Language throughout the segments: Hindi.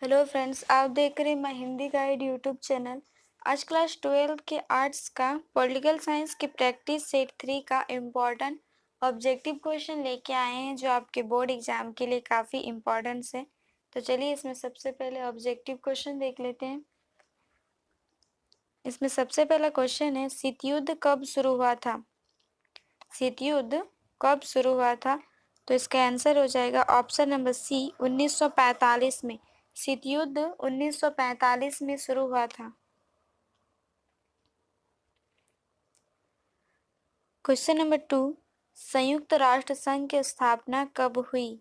हेलो फ्रेंड्स, आप देख रहे हैं my Hindi guide YouTube channel. आज क्लास 12 के आर्ट्स का पॉलिटिकल साइंस की प्रैक्टिस सेट 3 का इम्पोर्टेंट ऑब्जेक्टिव क्वेश्चन लेके आए हैं जो आपके बोर्ड एग्जाम के लिए काफ़ी इम्पोर्टेंट है। तो चलिए इसमें सबसे पहले ऑब्जेक्टिव क्वेश्चन देख लेते हैं। इसमें सबसे पहला क्वेश्चन है, शीत युद्ध कब शुरू हुआ था? शीत युद्ध कब शुरू हुआ था? तो इसका आंसर हो जाएगा ऑप्शन नंबर सी, 1945 में। शीत युद्ध 1945 में शुरू हुआ था। क्वेश्चन नंबर 2, संयुक्त राष्ट्र संघ की स्थापना कब हुई?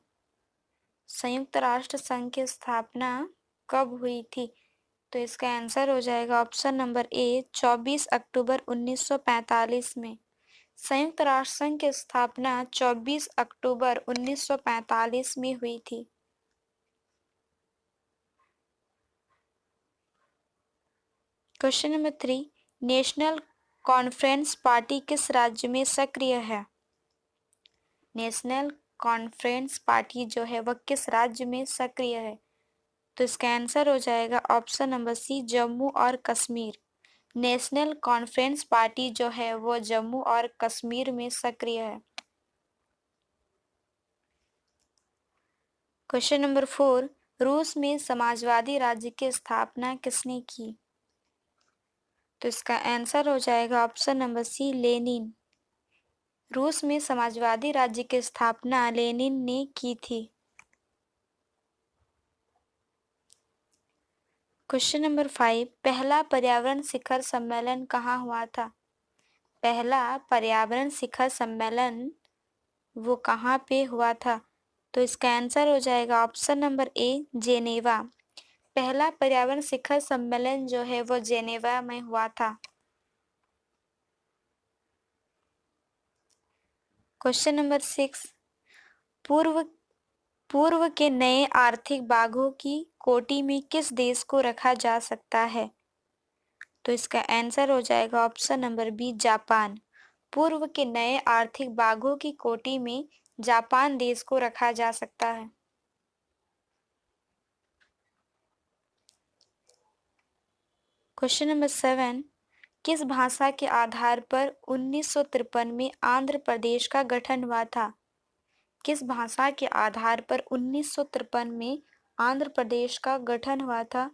संयुक्त राष्ट्र संघ की स्थापना कब हुई थी? तो इसका आंसर हो जाएगा ऑप्शन नंबर ए, 24 अक्टूबर 1945 में। संयुक्त राष्ट्र संघ की स्थापना 24 अक्टूबर 1945 में हुई थी। Question number 3, national conference party किस राज्य में सक्रिय है? नेशनल कॉन्फ्रेंस पार्टी जो है वह किस राज्य में सक्रिय है? तो इसका आंसर हो जाएगा ऑप्शन नंबर सी, जम्मू और कश्मीर। नेशनल कॉन्फ्रेंस पार्टी जो है वो जम्मू और कश्मीर में सक्रिय है। क्वेश्चन नंबर 4, रूस में समाजवादी राज्य की स्थापना किसने की? तो इसका आंसर हो जाएगा ऑप्शन नंबर सी, लेनिन। रूस में समाजवादी राज्य की स्थापना लेनिन ने की थी। क्वेश्चन नंबर 5, पहला पर्यावरण शिखर सम्मेलन कहाँ हुआ था? पहला पर्यावरण शिखर सम्मेलन वो कहाँ पे हुआ था? तो इसका आंसर हो जाएगा ऑप्शन नंबर ए, जेनेवा। पहला पर्यावरण शिखर सम्मेलन जो है वो जेनेवा में हुआ था। क्वेश्चन नंबर 6, पूर्व पूर्व के नए आर्थिक बाघों की कोटि में किस देश को रखा जा सकता है? तो इसका आंसर हो जाएगा ऑप्शन नंबर बी, जापान। पूर्व के नए आर्थिक बाघों की कोटि में जापान देश को रखा जा सकता है। क्वेश्चन नंबर 7, किस भाषा के आधार पर 1953 में आंध्र प्रदेश का गठन हुआ था? किस भाषा के आधार पर 1953 में आंध्र प्रदेश का गठन हुआ था?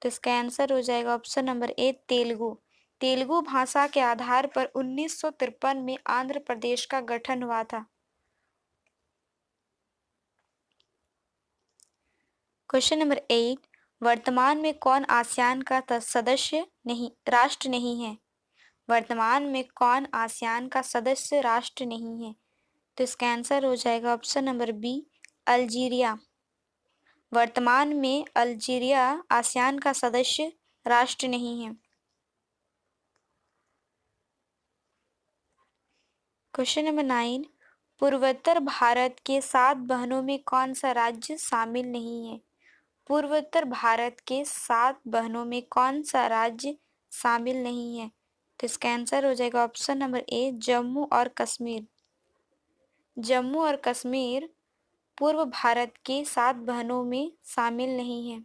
तो इसका आंसर हो जाएगा option number A, Telugu. Telugu भाषा के आधार पर 1953 में आंध्र प्रदेश का गठन हुआ था। क्वेश्चन नंबर 8, वर्तमान में कौन आसियान का सदस्य नहीं राष्ट्र नहीं है? वर्तमान में कौन आसियान का सदस्य राष्ट्र नहीं है? तो इसका आंसर हो जाएगा ऑप्शन नंबर बी, अल्जीरिया। वर्तमान में अल्जीरिया आसियान का सदस्य राष्ट्र नहीं है। क्वेश्चन नंबर 9, पूर्वोत्तर भारत के 7 बहनों में कौन सा राज्य शामिल नहीं है? पूर्वोत्तर भारत के 7 बहनों में कौन सा राज्य शामिल नहीं है? तो इसका आंसर हो जाएगा ऑप्शन नंबर ए, जम्मू और कश्मीर। जम्मू और कश्मीर पूर्व भारत के 7 बहनों में शामिल नहीं है।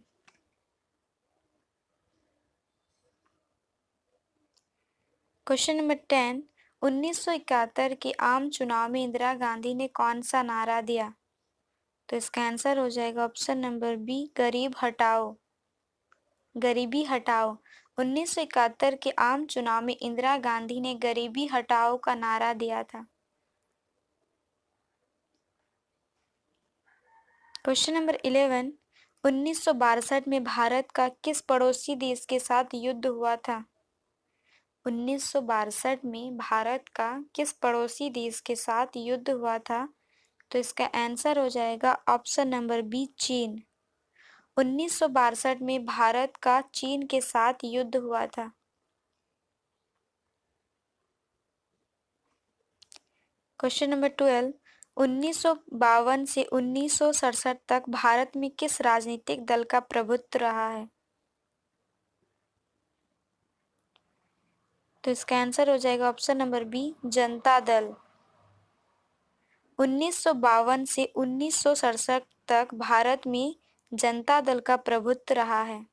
क्वेश्चन नंबर 10, 1971 के आम चुनाव में इंदिरा गांधी ने कौन सा नारा दिया? तो इसका आंसर हो जाएगा ऑप्शन नंबर बी, गरीब हटाओ। गरीबी हटाओ। 1971 के आम चुनाव में इंदिरा गांधी ने गरीबी हटाओ का नारा दिया था। क्वेश्चन नंबर 11, 1962 में भारत का किस पड़ोसी देश के साथ युद्ध हुआ था? 1962 में भारत का किस पड़ोसी देश के साथ युद्ध हुआ था? तो इसका आंसर हो जाएगा ऑप्शन नंबर बी, चीन। 1962 में भारत का चीन के साथ युद्ध हुआ था। क्वेश्चन नंबर 12, 1952 से 1967 तक भारत में किस राजनीतिक दल का प्रभुत्व रहा है? तो इसका आंसर हो जाएगा option number B, Janata Dal. 1952 से 1967 तक भारत में जनता दल का प्रभुत्व रहा है?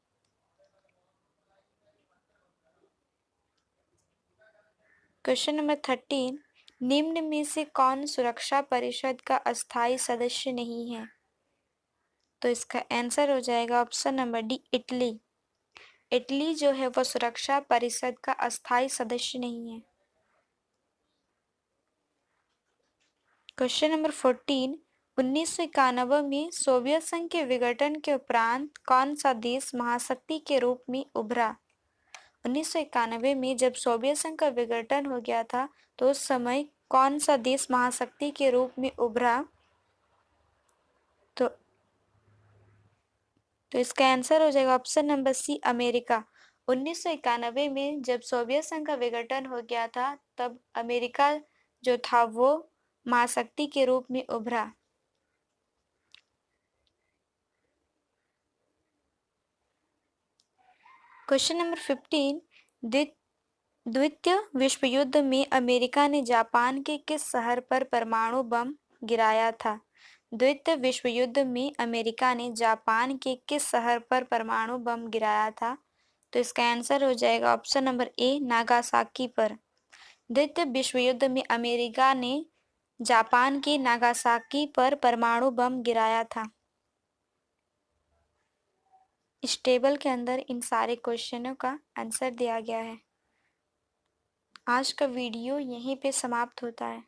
क्वेश्चन नंबर 13, निम्न में से कौन सुरक्षा परिषद का अस्थायी सदस्य नहीं है? तो इसका आंसर हो जाएगा option number D, Italy. Italy जो है वो सुरक्षा परिषद का अस्थायी सदस्य नहीं है। क्वेश्चन नंबर 14, 1991 में सोवियत संघ के विघटन के उपरांत कौन सा देश महाशक्ति के रूप में उभरा? 1991 में जब सोवियत संघ का विघटन हो गया था तो उस समय कौन सा देश महाशक्ति के रूप में उभरा? तो इसका आंसर हो जाएगा ऑप्शन नंबर सी, अमेरिका। 1991 में जब सोवियत संघ का विघटन हो गया था तब अमेरिका जो था वो महाशक्ति के रूप में उभरा। क्वेश्चन नंबर 15, द्वितीय विश्व युद्ध में अमेरिका ने जापान के किस शहर पर परमाणु बम गिराया था? द्वितीय विश्व युद्ध में अमेरिका ने जापान के किस शहर पर परमाणु बम गिराया था? तो इसका आंसर हो जाएगा ऑप्शन नंबर ए, नागासाकी पर। द्वितीय विश्व युद्ध में अमेरिका ने जापान के नागासाकी पर परमाणु बम गिराया था। इस टेबल के अंदर इन सारे क्वेश्चनों का आंसर दिया गया है। आज का वीडियो यहीं पे समाप्त होता है।